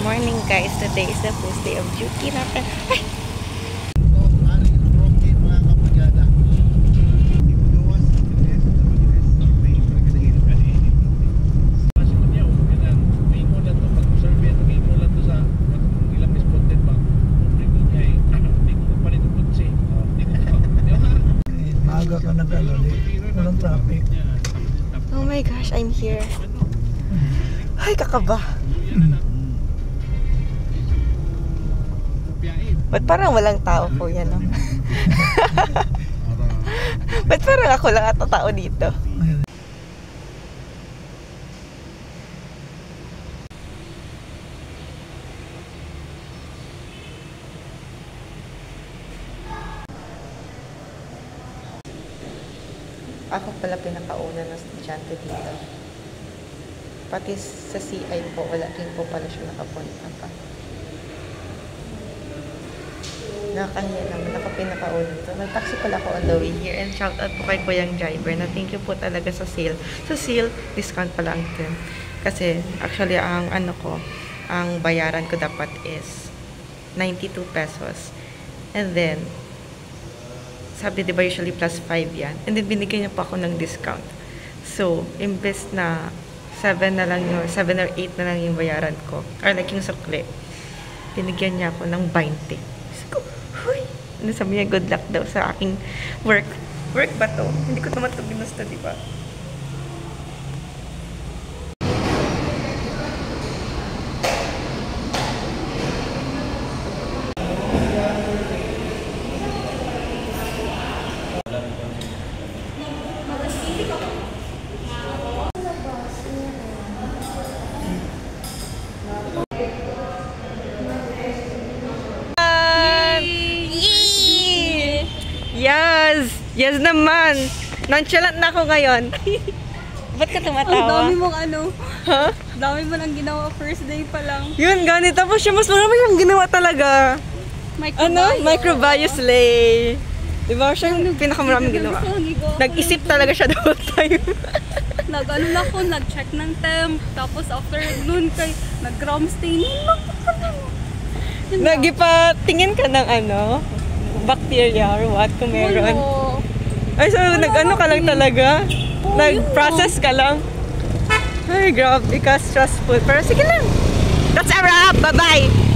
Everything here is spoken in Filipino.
morning guys. Today is the first day of duty natin. Ay! Oh my gosh, I'm here. Ay, kakaba. Ba't parang walang tao po yan, no? Ba't parang ako lang at tao dito? Ako pala pinakauna na estudyante dito. Pati sa CI po, wala rin po pala siya nakapunta pa. Nakakahiya naman, pinakauna ito. Nag-taxi pala ako on the way here. And shout out po kay Kuyang Driver na thank you po talaga sa sale. Sa sale, discount pala ang term. Kasi actually, ang bayaran ko dapat is 92 pesos. And then, sabi diba usually plus 5 yan. And then binigyan niya pa ako ng discount. So, imbes na 7 na lang yung, 7 or 8 na lang yung bayaran ko. Or like yung sukli. Binigyan niya ako ng 20. So, huy! Ano sabi niya, good luck daw sa aking work. Work ba to? Hindi ko naman ito binusta, diba? Yes! Yes naman! Nonchalant na ako ngayon. Ba't ka tumatawa? Ang dami mong ano. Ha? Dami mo nang ginawa first day pa lang. Yun, ganito pa siya. Mas marami yung ginawa talaga. Microbio slay. Diba? Siya yung pinakamaraming ginawa. Nag-isip talaga siya the whole time. Nag-ano na ako, nag-check ng temp. Tapos after noon kay, nag-gram stain. Nagipatingin ka ng ano? Bacteria or what kung meron. Ay, so nag-ano ka lang talaga? Nag-process ka lang? Ay, grabe ka, stressful. Pero sige lang. That's a wrap! Bye-bye!